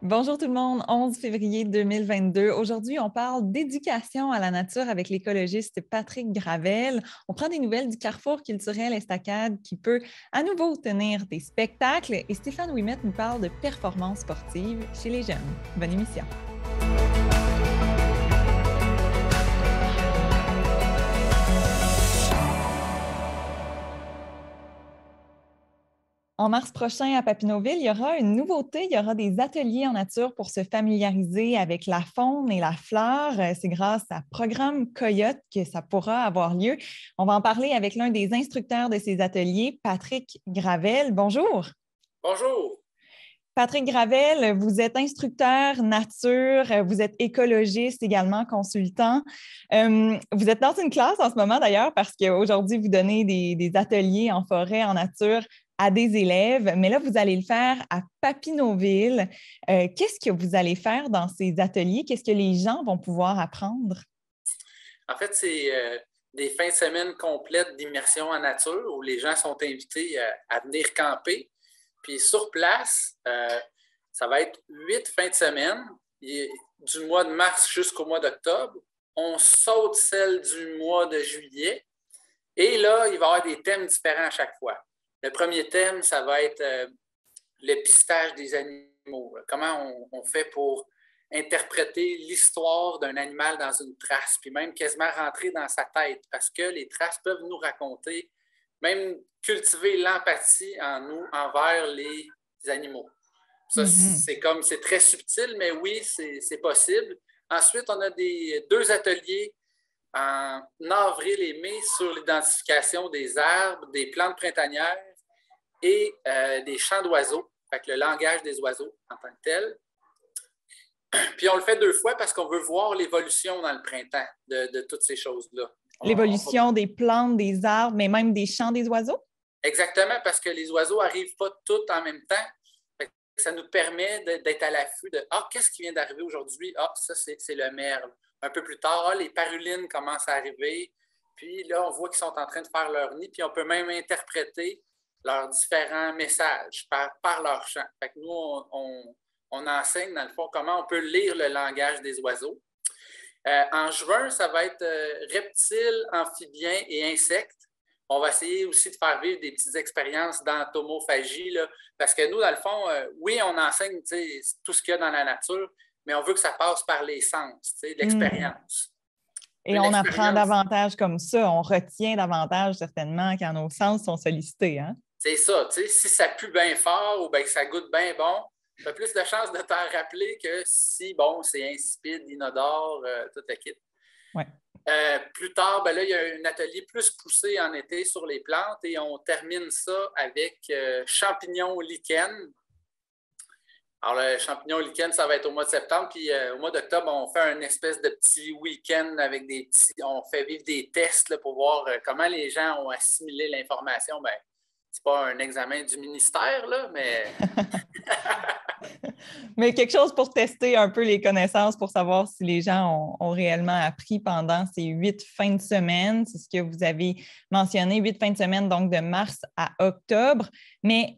Bonjour tout le monde, 11 février 2022. Aujourd'hui, on parle d'éducation à la nature avec l'écologiste Patrick Gravel. On prend des nouvelles du Carrefour culturel Estacade qui peut à nouveau tenir des spectacles et Stéphane Ouimet nous parle de performances sportives chez les jeunes. Bonne émission. En mars prochain, à Papineauville, il y aura une nouveauté. Il y aura des ateliers en nature pour se familiariser avec la faune et la flore. C'est grâce à Programme Coyote que ça pourra avoir lieu. On va en parler avec l'un des instructeurs de ces ateliers, Patrick Gravel. Bonjour. Bonjour. Patrick Gravel, vous êtes instructeur nature, vous êtes écologiste également, consultant. Vous êtes dans une classe en ce moment d'ailleurs parce qu'aujourd'hui, vous donnez des ateliers en forêt, en nature à des élèves, mais là, vous allez le faire à Papineauville. Qu'est-ce que vous allez faire dans ces ateliers? Qu'est-ce que les gens vont pouvoir apprendre? En fait, c'est des fins de semaine complètes d'immersion en nature où les gens sont invités à venir camper. Puis sur place, ça va être 8 fins de semaine, du mois de mars jusqu'au mois d'octobre. On saute celle du mois de juillet. Et là, il va y avoir des thèmes différents à chaque fois. Le premier thème, ça va être le pistage des animaux. Comment on fait pour interpréter l'histoire d'un animal dans une trace, puis même quasiment rentrer dans sa tête, parce que les traces peuvent nous raconter, même cultiver l'empathie en nous envers les animaux. Ça, c'est très subtil, mais oui, c'est possible. Ensuite, on a deux ateliers en avril et mai sur l'identification des arbres, des plantes printanières et des chants d'oiseaux, fait que le langage des oiseaux en tant que tel. Puis on le fait 2 fois parce qu'on veut voir l'évolution dans le printemps de toutes ces choses-là. L'évolution des plantes, des arbres, mais même des chants des oiseaux? Exactement, parce que les oiseaux n'arrivent pas tous en même temps. Ça nous permet d'être à l'affût de « Ah, qu'est-ce qui vient d'arriver aujourd'hui? Ah, ça, c'est le merle. » Un peu plus tard, les parulines commencent à arriver. Puis là, on voit qu'ils sont en train de faire leur nid. Puis on peut même interpréter leurs différents messages par leur chant. Fait que nous, on enseigne, dans le fond, comment on peut lire le langage des oiseaux. En juin, ça va être reptiles, amphibiens et insectes. On va essayer aussi de faire vivre des petites expériences d'entomophagie, là, parce que nous, dans le fond, oui, on enseigne tout ce qu'il y a dans la nature, mais on veut que ça passe par les sens, l'expérience. Et on apprend davantage comme ça, on retient davantage certainement quand nos sens sont sollicités. Hein? C'est ça, si ça pue bien fort ou bien que ça goûte bien bon, tu as plus de chances de t'en rappeler que si, bon, c'est insipide, inodore, tout le kit. Ouais. Plus tard, ben là, il y a un atelier plus poussé en été sur les plantes et on termine ça avec champignons lichen. Alors, le champignon lichen, ça va être au mois de septembre. Puis au mois d'octobre, on fait un espèce de petit week-end avec on fait vivre des tests là, pour voir comment les gens ont assimilé l'information. Ben, c'est pas un examen du ministère, là, mais... Mais quelque chose pour tester un peu les connaissances, pour savoir si les gens ont réellement appris pendant ces 8 fins de semaine. C'est ce que vous avez mentionné, 8 fins de semaine, donc de mars à octobre. Mais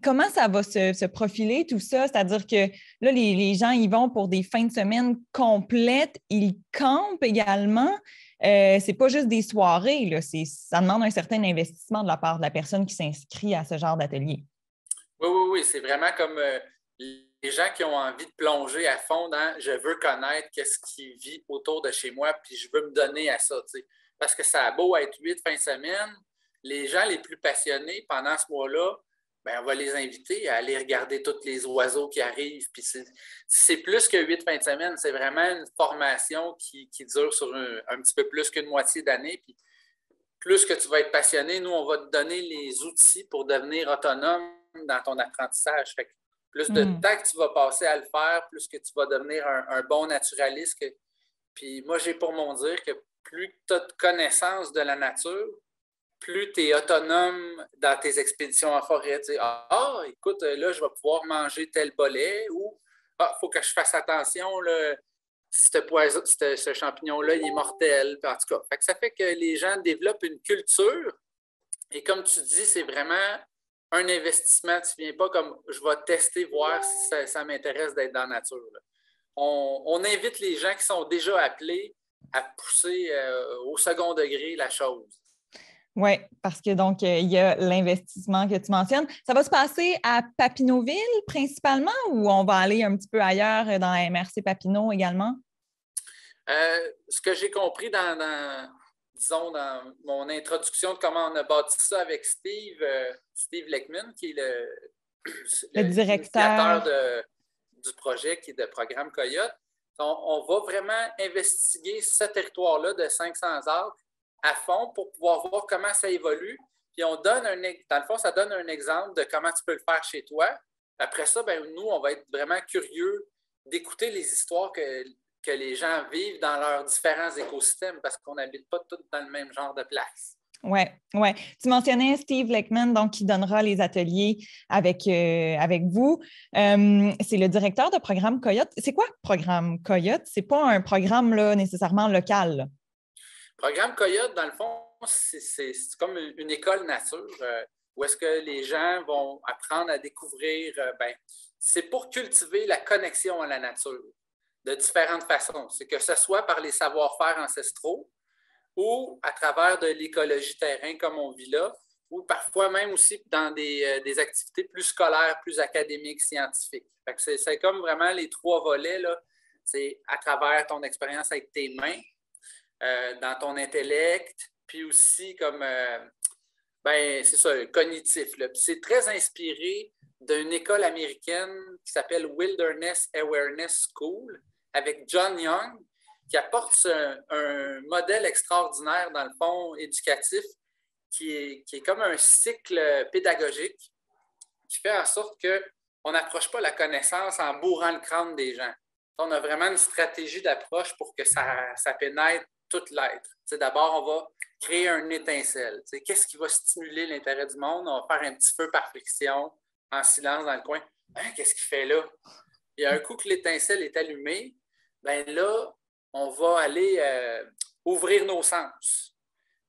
comment ça va se profiler, tout ça? C'est-à-dire que là, les gens y vont pour des fins de semaine complètes. Ils campent également. C'est pas juste des soirées, là. Ça demande un certain investissement de la part de la personne qui s'inscrit à ce genre d'atelier. Oui. C'est vraiment comme les gens qui ont envie de plonger à fond dans « je veux connaître qu'est-ce qui vit autour de chez moi, puis je veux me donner à ça. » Parce que ça a beau être 8 fins de semaine, les gens les plus passionnés pendant ce mois-là, ben, on va les inviter à aller regarder tous les oiseaux qui arrivent. Puis c'est plus que 8 fins de semaine, c'est vraiment une formation qui dure sur un petit peu plus qu'une moitié d'année. Puis plus que tu vas être passionné, nous, on va te donner les outils pour devenir autonome dans ton apprentissage. Fait que plus de temps que tu vas passer à le faire, plus que tu vas devenir un bon naturaliste. Puis moi, j'ai pour mon dire que plus tu as de connaissances de la nature, plus tu es autonome dans tes expéditions en forêt. Tu sais, écoute, là, je vais pouvoir manger tel bolet ou il faut que je fasse attention, là, ce champignon-là, il est mortel. En tout cas, ça fait que les gens développent une culture. Et comme tu dis, c'est vraiment un investissement. Tu ne viens pas comme je vais tester, voir si ça m'intéresse d'être dans la nature. Là. On invite les gens qui sont déjà appelés à pousser au second degré la chose. Oui, parce que donc, il y a l'investissement que tu mentionnes. Ça va se passer à Papineauville principalement ou on va aller un petit peu ailleurs dans la MRC Papineau également? Ce que j'ai compris disons, dans mon introduction de comment on a bâti ça avec Steve Leckman, qui est Le directeur du projet, qui est de Programme Coyote. On va vraiment investiguer ce territoire-là de 500 acres à fond pour pouvoir voir comment ça évolue. Puis dans le fond, ça donne un exemple de comment tu peux le faire chez toi. Après ça, nous, on va être vraiment curieux d'écouter les histoires que les gens vivent dans leurs différents écosystèmes parce qu'on n'habite pas tous dans le même genre de place. Oui, ouais. Tu mentionnais Steve Leckman, donc qui donnera les ateliers avec vous. C'est le directeur de Programme Coyote. C'est quoi Programme Coyote? C'est pas un programme là, nécessairement local. Là. Programme Coyote, dans le fond, c'est comme une école nature où est-ce que les gens vont apprendre à découvrir. C'est pour cultiver la connexion à la nature de différentes façons. C'est que ce soit par les savoir-faire ancestraux ou à travers de l'écologie terrain comme on vit là, ou parfois même aussi dans des activités plus scolaires, plus académiques, scientifiques. Fait que c'est comme vraiment les trois volets, là. C'est à travers ton expérience avec tes mains, dans ton intellect, puis aussi comme, c'est ça, cognitif. Là. Puis c'est très inspiré d'une école américaine qui s'appelle Wilderness Awareness School, avec John Young, qui apporte un modèle extraordinaire, dans le fond, éducatif, qui est comme un cycle pédagogique qui fait en sorte qu'on n'approche pas la connaissance en bourrant le crâne des gens. On a vraiment une stratégie d'approche pour que ça pénètre tout l'être. D'abord, on va créer un étincelle. Qu'est-ce qui va stimuler l'intérêt du monde? On va faire un petit feu par friction, en silence dans le coin. Qu'est-ce qu'il fait là? Et un coup que l'étincelle est allumée, là, on va aller ouvrir nos sens.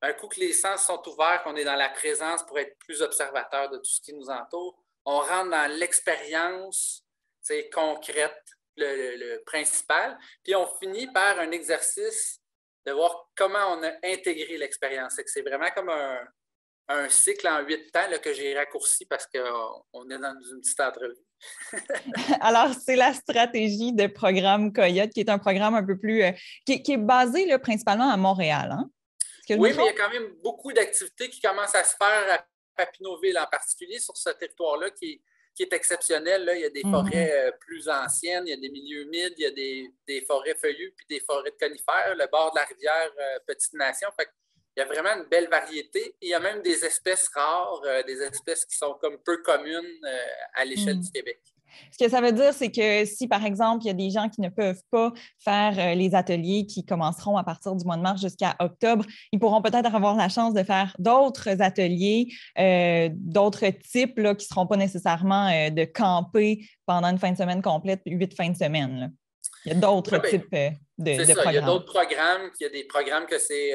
Un coup que les sens sont ouverts, qu'on est dans la présence pour être plus observateur de tout ce qui nous entoure, on rentre dans l'expérience concrète, le principal, puis on finit par un exercice de voir comment on a intégré l'expérience. C'est vraiment comme un cycle en 8 temps là, que j'ai raccourci parce qu'on est dans une petite entrevue. Alors, c'est la stratégie de Programme Coyote, qui est un programme un peu plus... qui est basé là, principalement à Montréal. Hein? Oui, mais il y a quand même beaucoup d'activités qui commencent à se faire à Papineauville, en particulier sur ce territoire-là qui est exceptionnel. Là. Il y a des forêts plus anciennes, il y a des milieux humides, il y a des forêts feuillues puis des forêts de conifères, le bord de la rivière Petite Nation. Fait il y a vraiment une belle variété. Il y a même des espèces rares, des espèces qui sont comme peu communes à l'échelle du Québec. Ce que ça veut dire, c'est que si, par exemple, il y a des gens qui ne peuvent pas faire les ateliers qui commenceront à partir du mois de mars jusqu'à octobre, ils pourront peut-être avoir la chance de faire d'autres ateliers, d'autres types là, qui ne seront pas nécessairement de camper pendant une fin de semaine complète, 8 fins de semaine. Là. Il y a d'autres types de programmes. Il y a d'autres programmes. Il y a des programmes que c'est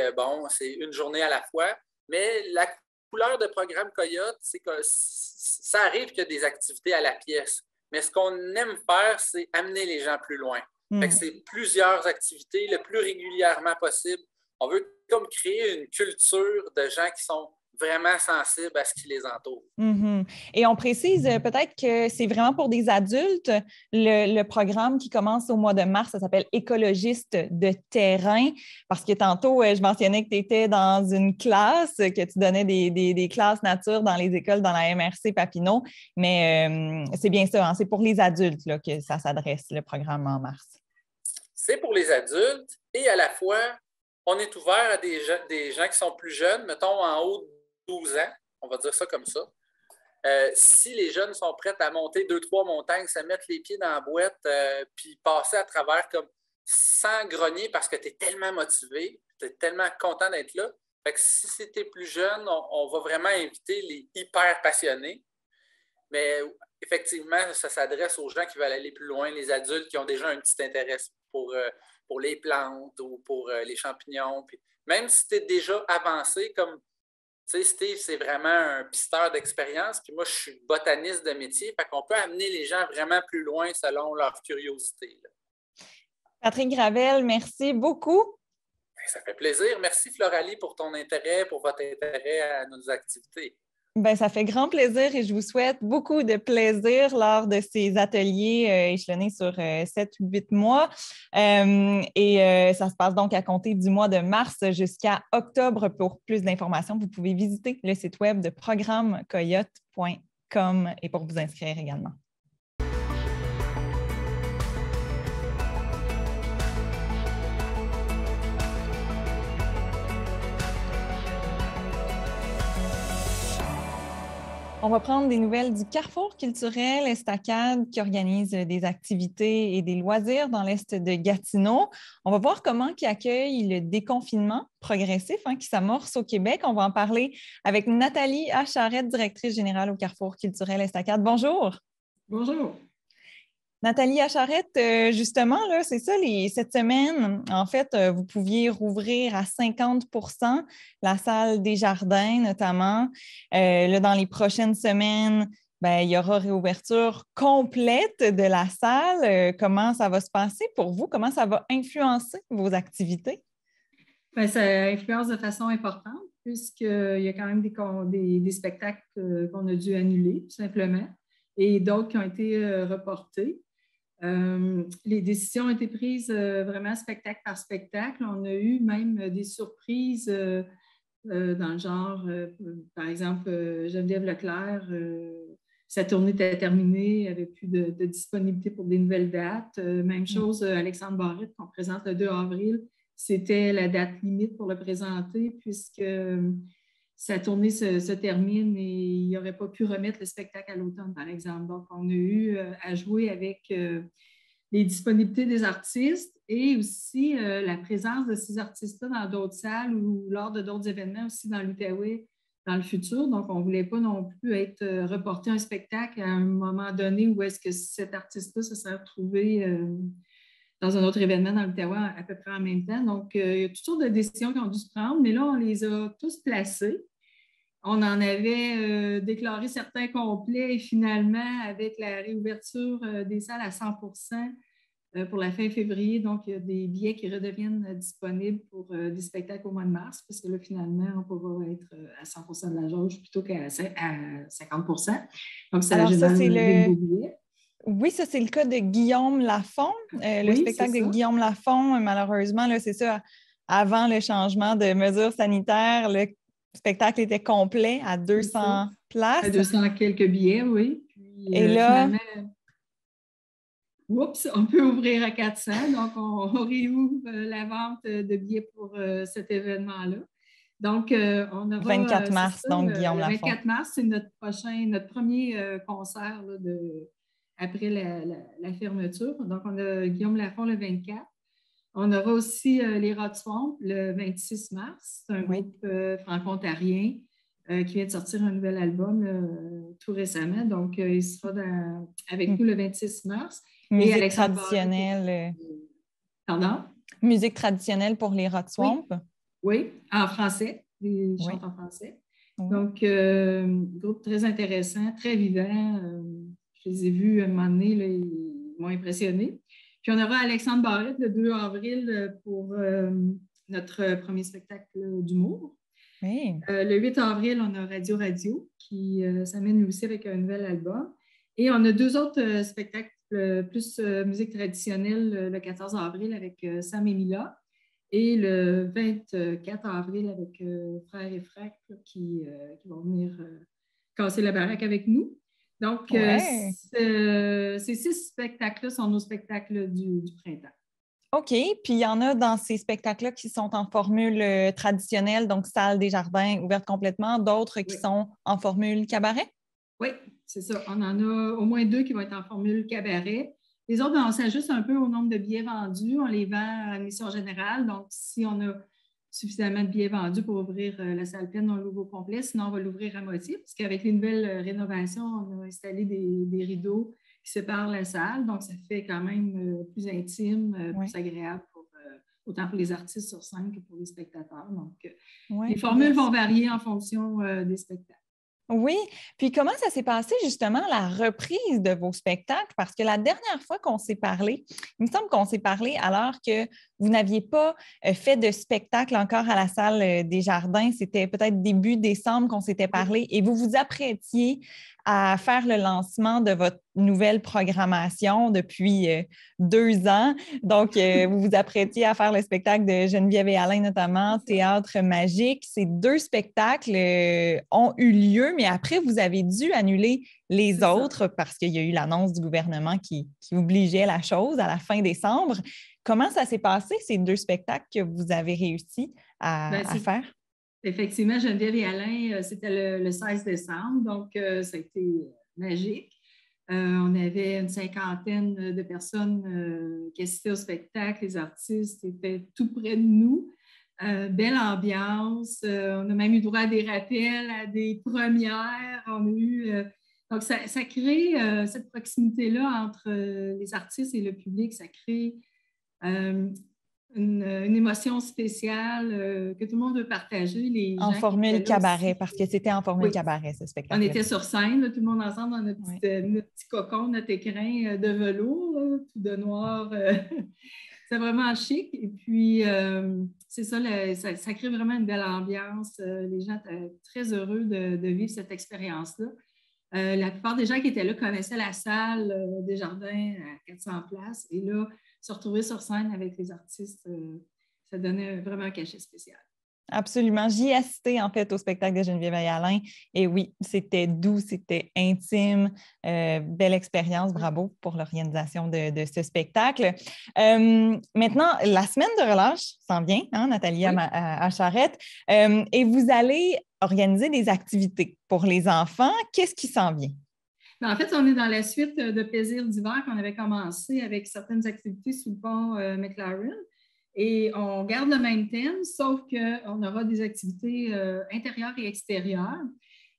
une journée à la fois. Mais la couleur de programme Coyote, c'est que ça arrive qu'il y a des activités à la pièce. Mais ce qu'on aime faire, c'est amener les gens plus loin. Fait que c'est plusieurs activités le plus régulièrement possible. On veut comme créer une culture de gens qui sont vraiment sensibles à ce qui les entoure. Et on précise peut-être que c'est vraiment pour des adultes. Le programme qui commence au mois de mars, ça s'appelle Écologiste de terrain, parce que tantôt, je mentionnais que tu étais dans une classe, que tu donnais des classes nature dans les écoles dans la MRC Papineau, mais c'est bien ça, hein, c'est pour les adultes là, que ça s'adresse, le programme en mars. C'est pour les adultes et à la fois, on est ouvert à des gens qui sont plus jeunes, mettons en haut de 12 ans, on va dire ça comme ça. Si les jeunes sont prêts à monter 2-3 montagnes, se mettre les pieds dans la boîte, puis passer à travers comme sans grogner parce que tu es tellement motivé, tu es tellement content d'être là. Fait que si c'était plus jeune, on va vraiment inviter les hyper passionnés. Mais effectivement, ça s'adresse aux gens qui veulent aller plus loin, les adultes qui ont déjà un petit intérêt pour les plantes ou pour les champignons. Puis même si tu es déjà avancé, comme sais, Steve, c'est vraiment un pisteur d'expérience, puis moi, je suis botaniste de métier, fait qu'on peut amener les gens vraiment plus loin selon leur curiosité, là. Patrick Gravel, merci beaucoup. Ça fait plaisir. Merci, Floralie, pour ton intérêt, pour votre intérêt à nos activités. Ben, ça fait grand plaisir et je vous souhaite beaucoup de plaisir lors de ces ateliers échelonnés sur 7 ou 8 mois. Ça se passe donc à compter du mois de mars jusqu'à octobre. Pour plus d'informations, vous pouvez visiter le site web de programmecoyote.com et pour vous inscrire également. On va prendre des nouvelles du Carrefour culturel Estacade qui organise des activités et des loisirs dans l'est de Gatineau. On va voir comment il accueille le déconfinement progressif qui s'amorce au Québec. On va en parler avec Nathalie Acharette, directrice générale au Carrefour culturel Estacade. Bonjour. Bonjour. Nathalie Acharette, justement, là, c'est ça, cette semaine, en fait, vous pouviez rouvrir à 50% la salle des jardins, notamment. Là, dans les prochaines semaines, ben, il y aura réouverture complète de la salle. Comment ça va se passer pour vous? Comment ça va influencer vos activités? Bien, ça influence de façon importante puisqu'il y a quand même des spectacles qu'on a dû annuler, tout simplement, et d'autres qui ont été reportés. Les décisions ont été prises vraiment spectacle par spectacle. On a eu même des surprises dans le genre, par exemple, Geneviève Leclerc, sa tournée était terminée, il n'y avait plus de disponibilité pour des nouvelles dates. Même chose, Alexandre Barrette, qu'on présente le 2 avril, c'était la date limite pour le présenter puisque sa tournée se termine et il n'aurait pas pu remettre le spectacle à l'automne, par exemple. Donc, on a eu à jouer avec les disponibilités des artistes et aussi la présence de ces artistes-là dans d'autres salles ou lors de d'autres événements aussi dans l'Outaouais dans le futur. Donc, on ne voulait pas non plus être reporter un spectacle à un moment donné où est-ce que cet artiste-là se serait retrouvé dans un autre événement dans l'Outaouais à peu près en même temps. Donc, il y a toutes sortes de décisions qui ont dû se prendre, mais là, on les a tous placées. On en avait déclaré certains complets et finalement, avec la réouverture des salles à 100% pour la fin février, donc il y a des billets qui redeviennent disponibles pour des spectacles au mois de mars, parce que là, finalement, on pourra être à 100% de la jauge plutôt qu'à 50%. Donc, ça génère des beaux billets. Oui, ça, c'est le cas de Guillaume Lafont. Le spectacle de Guillaume Lafont, malheureusement, là, c'est ça, avant le changement de mesures sanitaires, le spectacle était complet à 200 places. À 200 quelques billets, oui. Puis, et là, on peut ouvrir à 400. Donc, on réouvre la vente de billets pour cet événement-là. Donc, on aura... 24 mars, donc Guillaume Lafont. Le 24 mars, c'est notre premier concert là, après la fermeture. Donc, on a Guillaume Lafont le 24. On aura aussi les Rats Swamp le 26 mars. C'est un groupe franco-ontarien qui vient de sortir un nouvel album tout récemment. Donc, il sera avec nous le 26 mars. Musique traditionnelle. Pardon? Musique traditionnelle pour les Rats Swamp. Oui, en français. Ils chantent en français. Oui. Donc, groupe très intéressant, très vivant. Je les ai vus à un moment donné, là, ils m'ont impressionné. Puis, on aura Alexandre Barrette le 2 avril pour notre premier spectacle d'humour. Oui. Le 8 avril, on a Radio qui s'amène aussi avec un nouvel album. Et on a 2 autres spectacles plus musique traditionnelle le 14 avril avec Sam et Mila. Et le 24 avril avec Frères et Frac qui vont venir casser la baraque avec nous. Donc, ces 6 spectacles-là sont nos spectacles du printemps. OK. Puis, il y en a dans ces spectacles-là qui sont en formule traditionnelle, donc salle des jardins ouverte complètement, d'autres qui sont en formule cabaret? Oui, c'est ça. On en a au moins 2 qui vont être en formule cabaret. Les autres, on s'ajuste un peu au nombre de billets vendus. On les vend à admission générale. Donc, si on a suffisamment de billets vendus pour ouvrir la salle pleine, on l'ouvre au complet. Sinon, on va l'ouvrir à moitié, parce qu'avec les nouvelles rénovations, on a installé des rideaux qui séparent la salle. Donc, ça fait quand même plus intime, plus agréable autant pour les artistes sur scène que pour les spectateurs. Donc, ouais, les formules vont varier en fonction des spectacles. Oui, puis comment ça s'est passé justement la reprise de vos spectacles? Parce que la dernière fois qu'on s'est parlé, il me semble qu'on s'est parlé alors que vous n'aviez pas fait de spectacle encore à la salle des Jardins. C'était peut-être début décembre qu'on s'était parlé et vous vous apprêtiez à faire le lancement de votre nouvelle programmation depuis 2 ans. Donc, vous vous apprêtiez à faire le spectacle de Geneviève et Alain, notamment, Théâtre magique. Ces 2 spectacles ont eu lieu, mais après, vous avez dû annuler les autres parce qu'il y a eu l'annonce du gouvernement qui obligeait la chose à la fin décembre. Comment ça s'est passé, ces 2 spectacles que vous avez réussi à faire? Effectivement, Geneviève et Alain, c'était le 16 décembre, donc ça a été magique. On avait une 50aine de personnes qui assistaient au spectacle. Les artistes étaient tout près de nous. Belle ambiance. On a même eu droit à des rappels, à des premières. On a eu, donc, ça crée cette proximité-là entre les artistes et le public. Ça crée une émotion spéciale que tout le monde veut partager. En formule cabaret, parce que c'était en formule cabaret, ce spectacle. On était sur scène, là, tout le monde ensemble dans notre petit cocon, notre écrin de velours, là, tout de noir. C'est vraiment chic. Et puis, c'est ça, ça crée vraiment une belle ambiance. Les gens étaient très heureux de vivre cette expérience-là. La plupart des gens qui étaient là connaissaient la salle des Jardins à 400 places. Et là, se retrouver sur scène avec les artistes, ça donnait vraiment un cachet spécial. Absolument. J'y ai assisté, en fait, au spectacle de Geneviève et Alain. Et oui, c'était doux, c'était intime. Belle expérience. Bravo pour l'organisation de ce spectacle. Maintenant, la semaine de relâche s'en vient, hein, Nathalie à Charrette. Et vous allez organiser des activités pour les enfants. Qu'est-ce qui s'en vient? En fait, on est dans la suite de Plaisirs d'hiver qu'on avait commencé avec certaines activités sous le pont McLaren. Et on garde le même thème, sauf qu'on aura des activités intérieures et extérieures.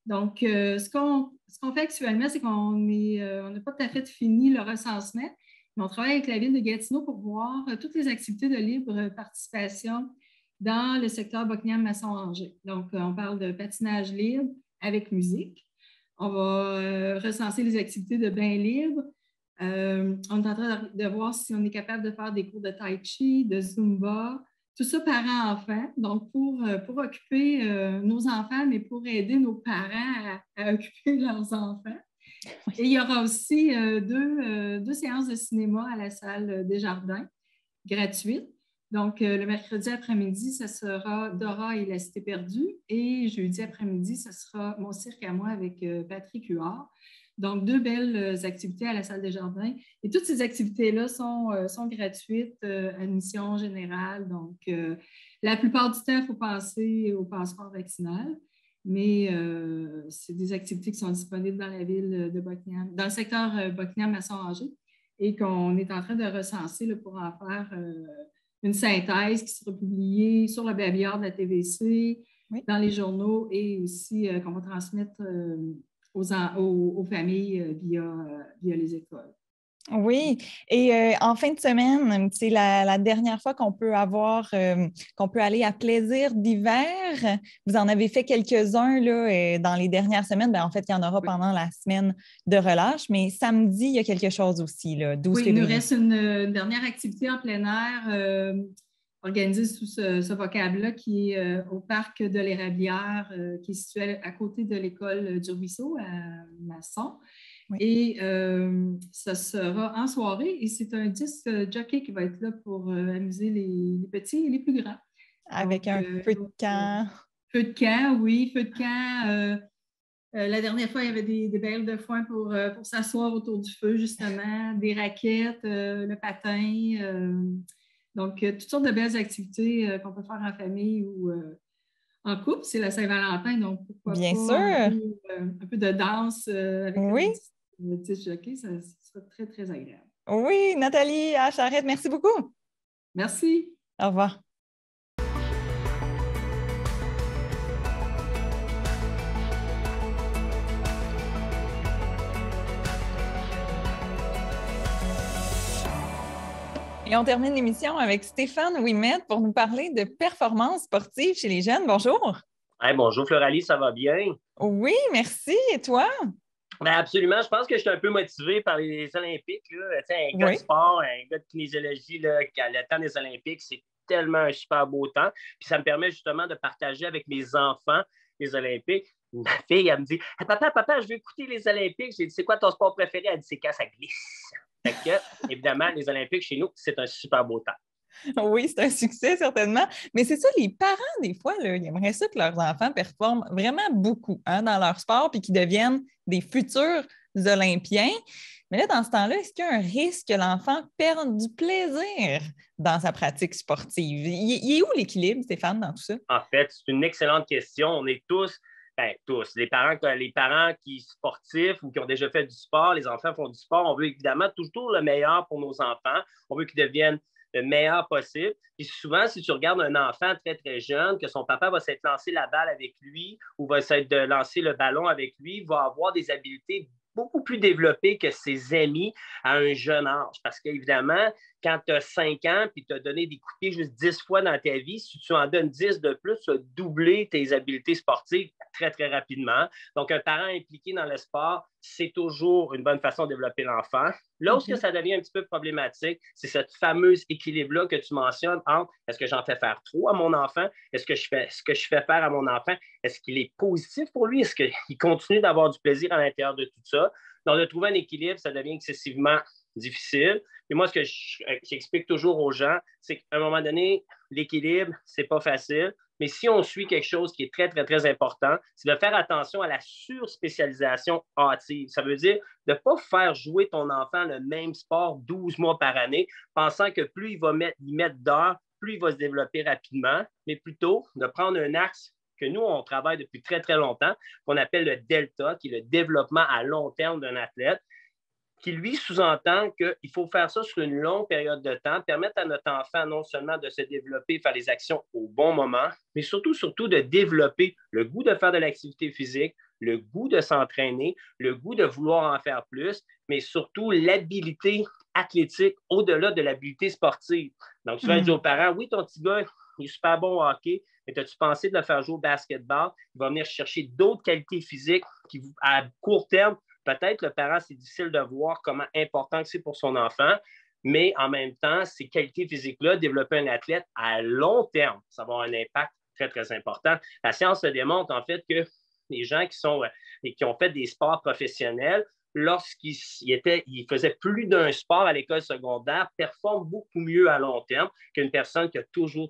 Donc, ce qu'on fait actuellement, c'est qu'on n'a pas tout à fait fini le recensement, mais on travaille avec la ville de Gatineau pour voir toutes les activités de libre participation dans le secteur Buckingham-Masson-Angers. Donc, on parle de patinage libre avec musique. On va recenser les activités de bain libre. On est en train de voir si on est capable de faire des cours de tai chi, de zumba, tout ça parents-enfants. Donc, pour occuper nos enfants, mais pour aider nos parents à occuper leurs enfants. Et il y aura aussi deux séances de cinéma à la salle des Jardins, gratuites. Donc, le mercredi après-midi, ce sera Dora et la Cité perdue. Et jeudi après-midi, ce sera Mon cirque à moi avec Patrick Huard. Donc, 2 belles activités à la salle des Jardins. Et toutes ces activités-là sont gratuites, admission générale. Donc, la plupart du temps, il faut penser au passeport vaccinal. Mais c'est des activités qui sont disponibles dans la ville de Buckingham, dans le secteur Buckingham-Masson-Angers, et qu'on est en train de recenser là, pour en faire une synthèse qui sera publiée sur le babillard de la TVC, dans les journaux, et aussi qu'on va transmettre aux familles via les écoles. Oui, et en fin de semaine, c'est la dernière fois qu'on peut qu'on peut aller à Plaisir d'hiver. Vous en avez fait quelques-uns là, dans les dernières semaines. Bien, en fait, il y en aura pendant la semaine de relâche, mais samedi, il y a quelque chose aussi, là, 12 février. Il nous reste une dernière activité en plein air organisée sous ce vocable-là qui est au parc de l'Érablière, qui est situé à côté de l'école du Ruisseau à Masson. Oui. Et ça sera en soirée et c'est un disque jockey qui va être là pour amuser les petits et les plus grands. Avec un feu de camp. Feu de camp, oui, feu de camp. La dernière fois, il y avait des belles de foin pour s'asseoir autour du feu, justement, des raquettes, le patin. Donc, toutes sortes de belles activités qu'on peut faire en famille ou en couple. C'est la Saint-Valentin, donc pourquoi Bien pas sûr. Un peu de danse avec le disque jockey, ça sera très, très agréable. Oui, Nathalie à Charrette, merci beaucoup. Merci. Au revoir. Et on termine l'émission avec Stéphane Ouimet pour nous parler de performance sportive chez les jeunes. Bonjour. Hey, bonjour Floralie, ça va bien? Oui, merci. Et toi? Ben absolument, je pense que je suis un peu motivé par les Olympiques. Là. Un gars de sport, un gars de kinésiologie, là, le temps des Olympiques, c'est tellement un super beau temps. Puis ça me permet justement de partager avec mes enfants les Olympiques. Ma fille, elle me dit Papa, je veux écouter les Olympiques. J'ai dit c'est quoi ton sport préféré? Elle dit c'est quand ça glisse. Fait que, évidemment, les Olympiques chez nous, c'est un super beau temps. Oui, c'est un succès, certainement. Mais c'est ça, les parents, des fois, là, ils aimeraient ça que leurs enfants performent vraiment beaucoup dans leur sport puis qu'ils deviennent des futurs Olympiens. Mais là, dans ce temps-là, est-ce qu'il y a un risque que l'enfant perde du plaisir dans sa pratique sportive? Il est où l'équilibre, Stéphane, dans tout ça? En fait, c'est une excellente question. On est tous, les parents qui sont sportifs ou qui ont déjà fait du sport, les enfants font du sport. On veut évidemment toujours le meilleur pour nos enfants. On veut qu'ils deviennent le meilleur possible. Puis souvent, si tu regardes un enfant très, très jeune, que son papa va s'être lancé la balle avec lui ou va s'être de lancer le ballon avec lui, va avoir des habiletés beaucoup plus développées que ses amis à un jeune âge. Parce qu'évidemment, quand tu as 5 ans puis tu as donné des coups de pied juste 10 fois dans ta vie, si tu en donnes 10 de plus, tu vas doubler tes habiletés sportives très, très rapidement. Donc, un parent impliqué dans le sport, c'est toujours une bonne façon de développer l'enfant. Là où ça devient un petit peu problématique, c'est cette fameuse équilibre-là que tu mentionnes entre est-ce que j'en fais faire trop à mon enfant? Est-ce que je fais faire à mon enfant? Est-ce qu'il est positif pour lui? Est-ce qu'il continue d'avoir du plaisir à l'intérieur de tout ça? Donc, de trouver un équilibre, ça devient excessivement difficile. Et moi, ce que j'explique toujours aux gens, c'est qu'à un moment donné, l'équilibre, c'est pas facile. Mais si on suit quelque chose qui est très, très, très important, c'est de faire attention à la surspécialisation hâtive. Ça veut dire de ne pas faire jouer ton enfant le même sport 12 mois par année, pensant que plus il va y mettre d'heures, plus il va se développer rapidement, mais plutôt de prendre un axe que nous, on travaille depuis très, très longtemps, qu'on appelle le delta, qui est le développement à long terme d'un athlète, qui, lui, sous-entend qu'il faut faire ça sur une longue période de temps, permettre à notre enfant non seulement de se développer, faire les actions au bon moment, mais surtout de développer le goût de faire de l'activité physique, le goût de s'entraîner, le goût de vouloir en faire plus, mais surtout l'habilité athlétique au-delà de l'habilité sportive. Donc, tu vas dire aux parents, oui, ton petit gars, il est super bon au hockey, mais as-tu pensé de le faire jouer au basketball? Il va venir chercher d'autres qualités physiques qui, à court terme, peut-être le parent, c'est difficile de voir comment important c'est pour son enfant, mais en même temps, ces qualités physiques-là, développer un athlète à long terme, ça va avoir un impact très, très important. La science démontre en fait que les gens qui ont fait des sports professionnels, lorsqu'ils faisaient plus d'un sport à l'école secondaire, performent beaucoup mieux à long terme qu'une personne qui a toujours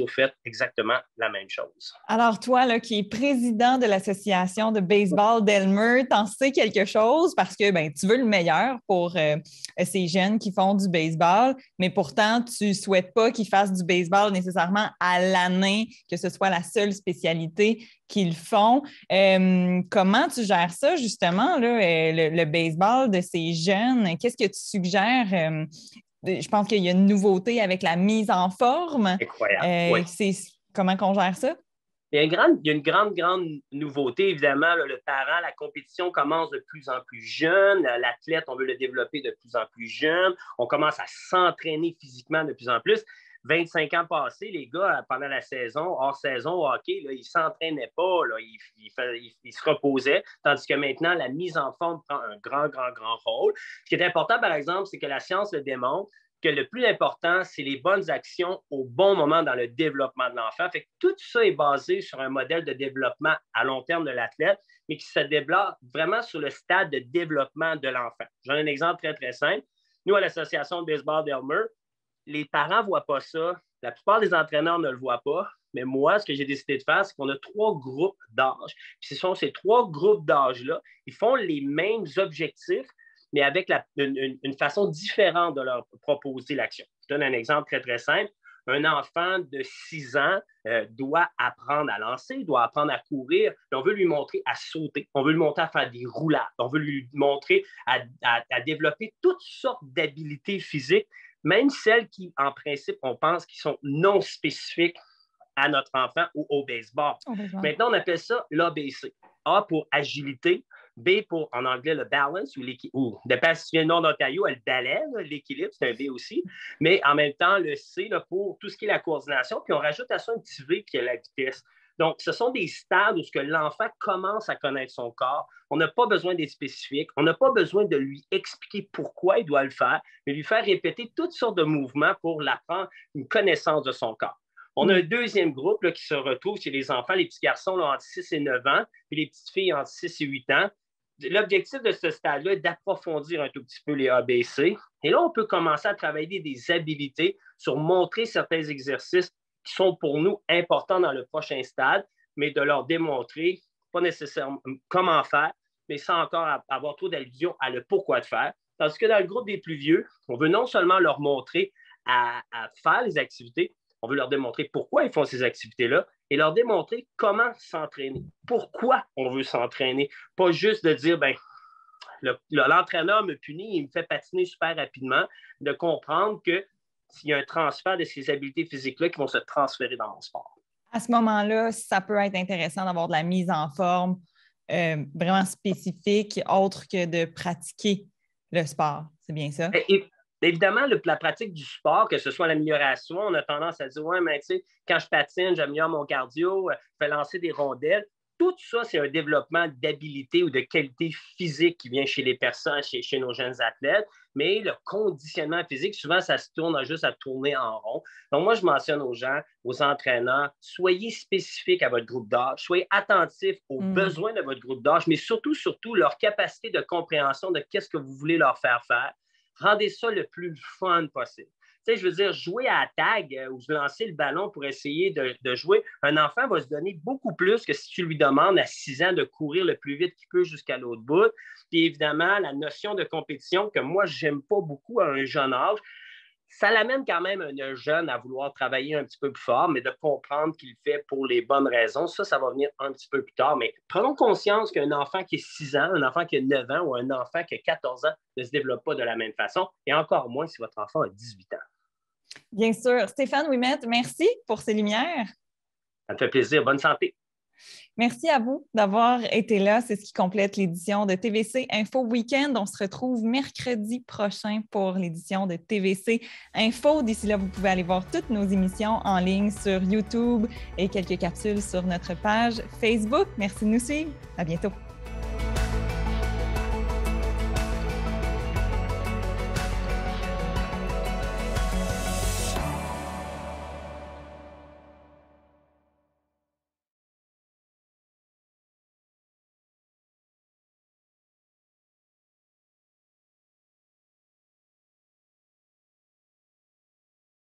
fait exactement la même chose. Alors, toi, là, qui es président de l'association de baseball d'Elmer, t'en sais quelque chose parce que tu veux le meilleur pour ces jeunes qui font du baseball, mais pourtant, tu ne souhaites pas qu'ils fassent du baseball nécessairement à l'année, que ce soit la seule spécialité qu'ils font. Comment tu gères ça, justement, là, le baseball de ces jeunes? Qu'est-ce que tu suggères? Je pense qu'il y a une nouveauté avec la mise en forme. Incroyable. Oui. Comment on gère ça? Il y a une grande nouveauté, évidemment. Là, le parent, la compétition commence de plus en plus jeune. L'athlète, on veut le développer de plus en plus jeune. On commence à s'entraîner physiquement de plus en plus. 25 ans passés, les gars, pendant la saison, hors saison, au hockey, là, ils ne s'entraînaient pas, là, ils se reposaient, tandis que maintenant, la mise en forme prend un grand rôle. Ce qui est important, par exemple, c'est que la science le démontre, que le plus important, c'est les bonnes actions au bon moment dans le développement de l'enfant. Fait que tout ça est basé sur un modèle de développement à long terme de l'athlète, mais qui se développe vraiment sur le stade de développement de l'enfant. J'en ai un exemple très, très simple. Nous, à l'Association de baseball d'Elmer, les parents ne voient pas ça. La plupart des entraîneurs ne le voient pas. Mais moi, ce que j'ai décidé de faire, c'est qu'on a 3 groupes d'âge. Puis ce sont ces 3 groupes d'âge-là, ils font les mêmes objectifs, mais avec une façon différente de leur proposer l'action. Je donne un exemple très, très simple. Un enfant de 6 ans doit apprendre à lancer, doit apprendre à courir. Puis on veut lui montrer à sauter. On veut lui montrer à faire des roulades. On veut lui montrer à développer toutes sortes d'habilités physiques, même celles qui, en principe, on pense qui sont non spécifiques à notre enfant ou au baseball. Maintenant, on appelle ça l'ABC. A pour agilité, B pour, en anglais, le balance, ou de parce que tu viens du nord d'Ontario, le balai, l'équilibre, c'est un B aussi. Mais en même temps, le C là, pour tout ce qui est la coordination. Puis on rajoute à ça un petit V qui est la vitesse. Donc, ce sont des stades où l'enfant commence à connaître son corps. On n'a pas besoin d'être spécifique. On n'a pas besoin de lui expliquer pourquoi il doit le faire, mais lui faire répéter toutes sortes de mouvements pour l'apprendre une connaissance de son corps. On a un deuxième groupe là, qui se retrouve chez les enfants, les petits garçons là, entre 6 et 9 ans, puis les petites filles entre 6 et 8 ans. L'objectif de ce stade-là est d'approfondir un tout petit peu les ABC. Et là, on peut commencer à travailler des habiletés sur montrer certains exercices qui sont pour nous importants dans le prochain stade, mais de leur démontrer, pas nécessairement comment faire, mais sans encore avoir trop d'allusion à le pourquoi de faire. Tandis que dans le groupe des plus vieux, on veut non seulement leur montrer à faire les activités, on veut leur démontrer pourquoi ils font ces activités-là et leur démontrer comment s'entraîner, pourquoi on veut s'entraîner. Pas juste de dire, ben, l'entraîneur me punit, il me fait patiner super rapidement, de comprendre que s'il y a un transfert de ces habiletés physiques-là qui vont se transférer dans mon sport. À ce moment-là, ça peut être intéressant d'avoir de la mise en forme vraiment spécifique, autre que de pratiquer le sport. C'est bien ça? Évidemment, la pratique du sport, que ce soit l'amélioration, on a tendance à dire, ouais, mais tu sais, quand je patine, j'améliore mon cardio, je fais lancer des rondelles. Tout ça, c'est un développement d'habilité ou de qualité physique qui vient chez les personnes, chez nos jeunes athlètes. Mais le conditionnement physique, souvent, ça se tourne juste à tourner en rond. Donc, moi, je mentionne aux gens, aux entraîneurs, soyez spécifiques à votre groupe d'âge, soyez attentifs aux besoins de votre groupe d'âge, mais surtout, leur capacité de compréhension de qu'est-ce que vous voulez leur faire faire. Rendez ça le plus fun possible. Tu sais, je veux dire, jouer à la tag ou lancer le ballon pour essayer de jouer, un enfant va se donner beaucoup plus que si tu lui demandes à 6 ans de courir le plus vite qu'il peut jusqu'à l'autre bout. Puis évidemment, la notion de compétition que moi, je n'aime pas beaucoup à un jeune âge, ça l'amène quand même un jeune à vouloir travailler un petit peu plus fort, mais de comprendre qu'il le fait pour les bonnes raisons. Ça va venir un petit peu plus tard. Mais prenons conscience qu'un enfant qui a 6 ans, un enfant qui a 9 ans ou un enfant qui a 14 ans ne se développe pas de la même façon, et encore moins si votre enfant a 18 ans. Bien sûr. Stéphane Ouimette, merci pour ces lumières. Ça me fait plaisir. Bonne santé. Merci à vous d'avoir été là. C'est ce qui complète l'édition de TVC Info Week-end. On se retrouve mercredi prochain pour l'édition de TVC Info. D'ici là, vous pouvez aller voir toutes nos émissions en ligne sur YouTube et quelques capsules sur notre page Facebook. Merci de nous suivre. À bientôt.